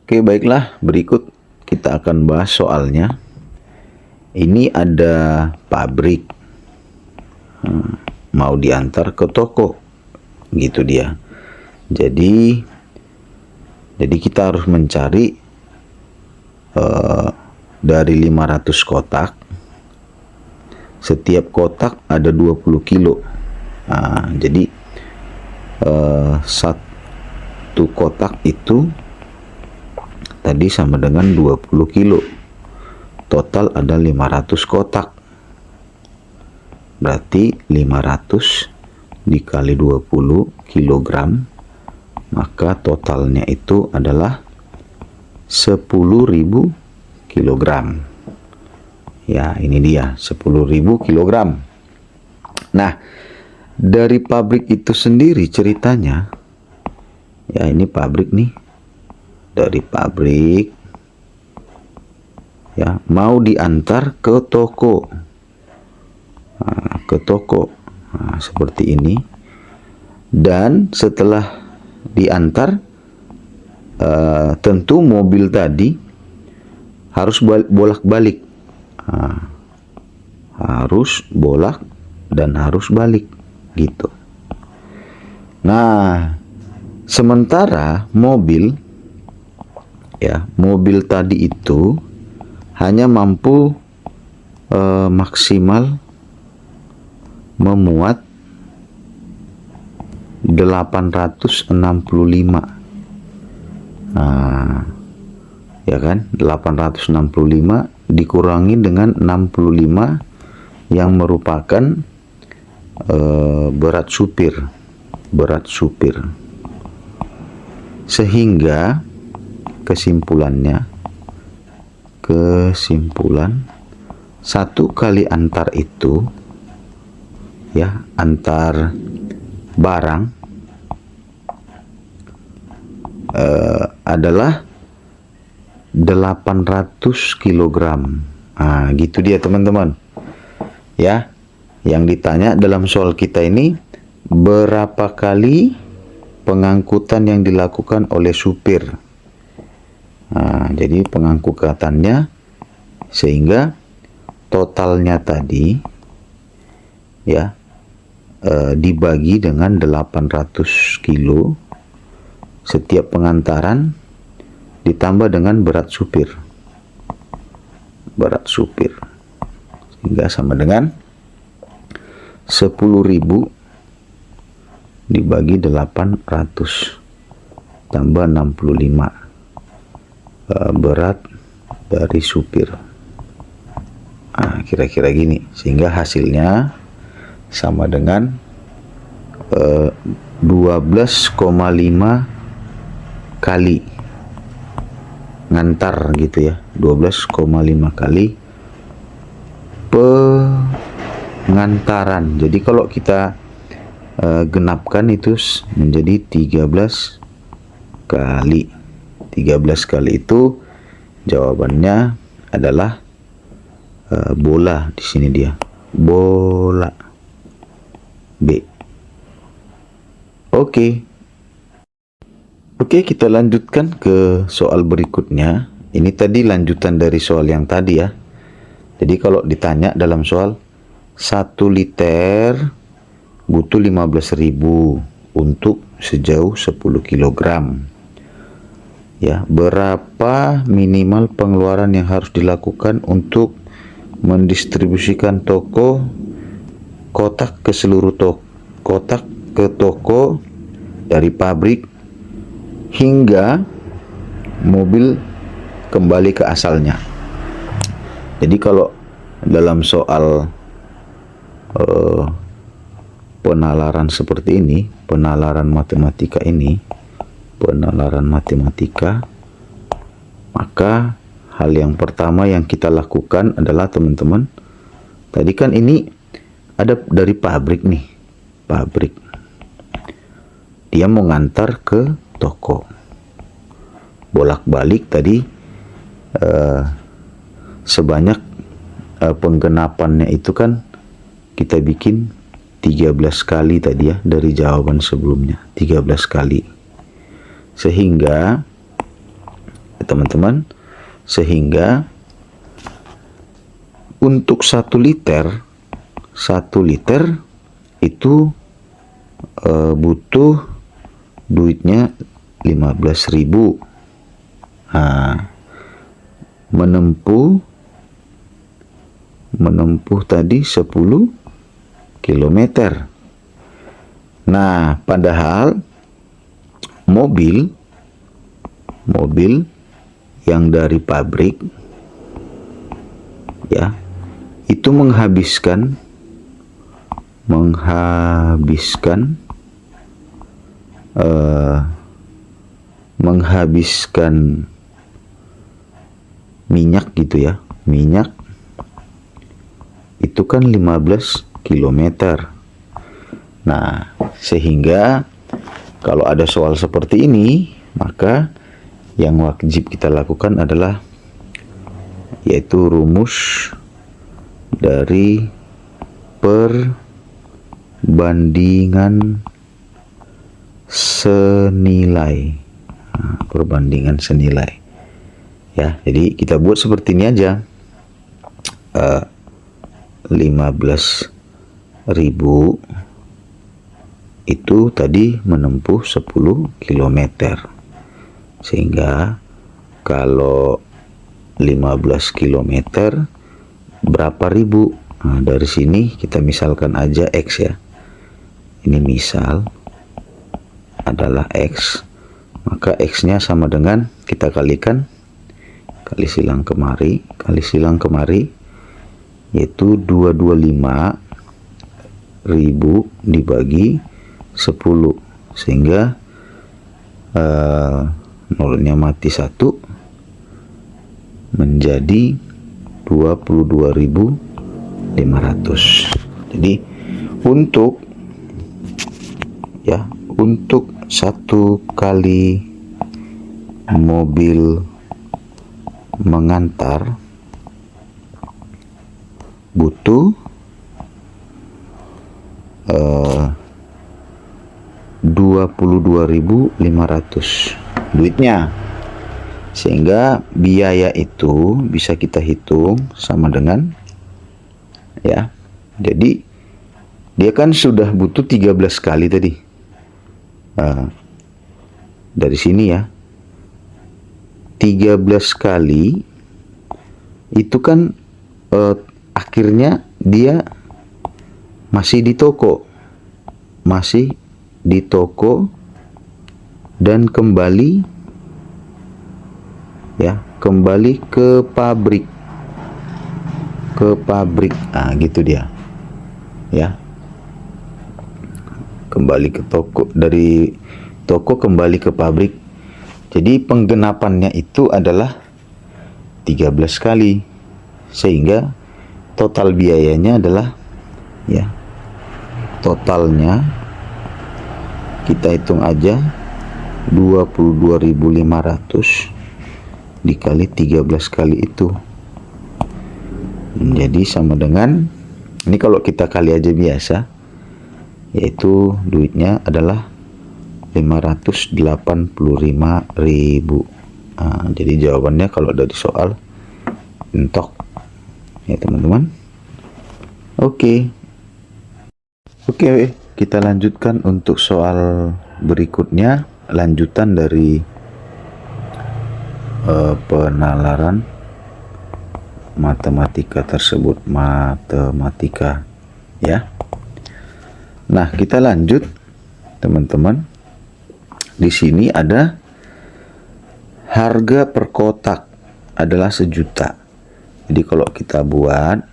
Oke, baiklah, berikut kita akan bahas soalnya. Ini ada pabrik, mau diantar ke toko, gitu dia. Jadi kita harus mencari dari 500 kotak. Setiap kotak ada 20 kilo. Jadi satu kotak itu tadi sama dengan 20 kilo. Total ada 500 kotak. Berarti 500 dikali 20 kilogram, maka totalnya itu adalah 10.000 kilogram. Ya, ini dia 10.000 kilogram. Nah, dari pabrik itu sendiri ceritanya, ya ini pabrik nih, dari pabrik ya mau diantar ke toko, seperti ini. Dan setelah diantar, tentu mobil tadi harus bolak-balik, harus bolak dan harus balik, gitu. Nah, sementara mobil tadi itu hanya mampu maksimal memuat 865. Ya kan, 865 dikurangi dengan 65 yang merupakan berat supir. Sehingga kesimpulan satu kali antar itu, ya, antar barang adalah 800 kilogram. Gitu dia teman-teman. Ya, yang ditanya dalam soal kita ini, berapa kali pengangkutan yang dilakukan oleh supir. Jadi pengangkutannya, sehingga totalnya tadi ya dibagi dengan 800 kilo setiap pengantaran, ditambah dengan berat supir, sehingga sama dengan 10.000 dibagi 800 tambah 65 berat dari supir. Kira-kira gini, sehingga hasilnya sama dengan 12,5 kali ngantar, gitu ya. 12,5 kali pengantaran. Jadi kalau kita genapkan itu menjadi 13 kali. 13 kali itu jawabannya adalah bola. Di sini dia, bola B. Oke, kita lanjutkan ke soal berikutnya. Ini tadi lanjutan dari soal yang tadi ya. Jadi kalau ditanya dalam soal 1 liter butuh 15.000 untuk sejauh 10 kilogram. Ya, berapa minimal pengeluaran yang harus dilakukan untuk mendistribusikan kotak ke seluruh toko dari pabrik hingga mobil kembali ke asalnya. Jadi kalau dalam soal penalaran seperti ini, penalaran matematika, maka hal yang pertama yang kita lakukan adalah, teman-teman, tadi kan ini ada dari pabrik nih, dia mau ngantar ke toko, bolak-balik tadi sebanyak penggenapannya itu kan kita bikin 13 kali tadi ya, dari jawaban sebelumnya 13 kali. Sehingga teman-teman. Sehingga untuk 1 liter itu butuh duitnya 15.000. Nah, menempuh tadi 10 kilometer. Nah, padahal mobil yang dari pabrik ya, itu menghabiskan minyak gitu ya. Minyak itu kan 15 kilometer. Nah, sehingga kalau ada soal seperti ini, maka yang wajib kita lakukan adalah yaitu rumus dari perbandingan senilai. Perbandingan senilai. Ya, jadi kita buat seperti ini aja. 15.000 itu tadi menempuh 10 kilometer. Sehingga kalau 15 kilometer berapa ribu? Nah, dari sini kita misalkan aja X ya. Ini misal adalah X. Maka X-nya sama dengan kita kalikan, kali silang kemari, yaitu 225.000 dibagi 10. Sehingga nolnya mati 1, menjadi 22.500. Jadi untuk 1 kali mobil mengantar butuh 22.500 duitnya. Sehingga biaya itu bisa kita hitung sama dengan ya. Jadi dia kan sudah butuh 13 kali tadi. Dari sini ya. 13 kali itu kan akhirnya dia masih di toko. Dan kembali ke pabrik. Nah, gitu dia. Ya. Kembali ke toko, dari toko kembali ke pabrik. Jadi penggenapannya itu adalah 13 kali. Sehingga total biayanya adalah ya, totalnya kita hitung aja 22.500 dikali 13 kali itu menjadi sama dengan, ini kalau kita kali aja biasa, yaitu duitnya adalah 585.000. Nah, jadi jawabannya kalau dari soal entok ya teman-teman. Oke, kita lanjutkan untuk soal berikutnya, lanjutan dari penalaran matematika tersebut, matematika ya. Nah, kita lanjut teman-teman. Di sini ada harga per kotak adalah 1 juta. Jadi kalau kita buat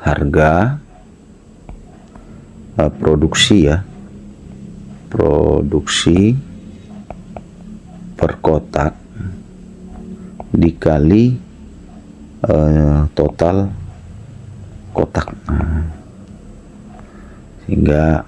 harga produksi ya, produksi per kotak dikali total kotak. Sehingga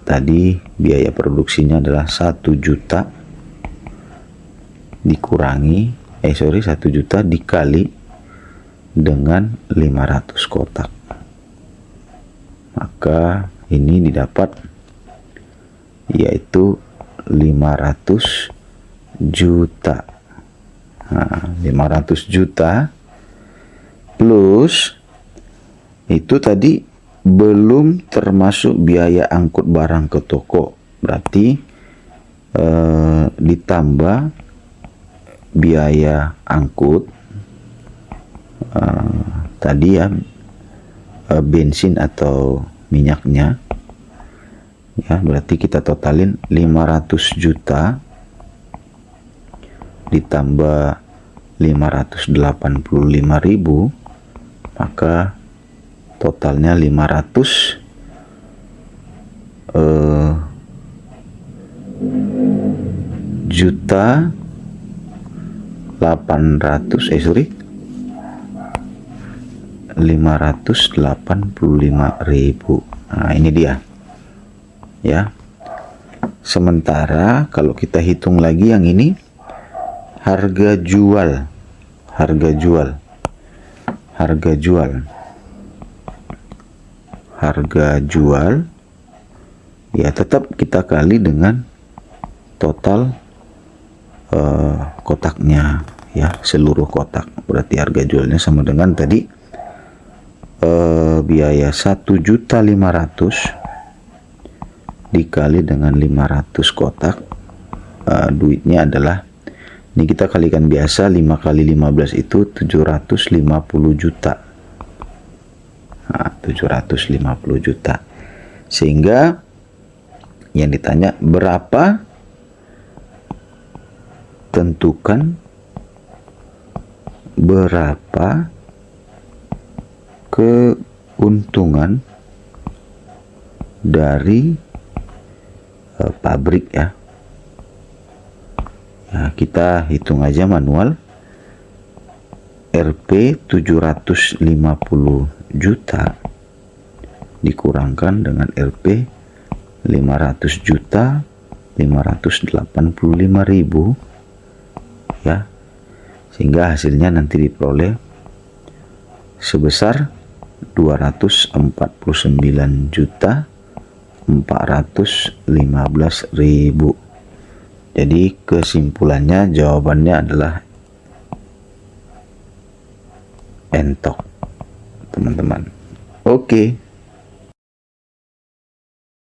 tadi biaya produksinya adalah 1 juta dikurangi 1 juta dikali dengan 500 kotak. Maka ini didapat yaitu 500 juta. 500 juta plus itu tadi belum termasuk biaya angkut barang ke toko, berarti ditambah biaya angkut tadi ya, bensin atau minyaknya ya, berarti kita totalin 500 juta ditambah 585.000, maka totalnya 500 juta 585.000. Nah, ini dia ya. Sementara kalau kita hitung lagi yang ini harga jual ya, tetap kita kali dengan total kotaknya ya, seluruh kotak, berarti harga jualnya sama dengan tadi biaya 1.500.000 dikali dengan 500 kotak, duitnya adalah, ini kita kalikan biasa, 5 kali 15 itu 750 juta. 750 juta. Sehingga yang ditanya berapa, tentukan berapa keuntungan dari pabrik ya. Nah, kita hitung aja manual. Rp 750 juta dikurangkan dengan Rp 500 juta 585.000 ya, sehingga hasilnya nanti diperoleh sebesar 249 juta 415.000. Jadi kesimpulannya, jawabannya adalah entok, teman-teman. Oke.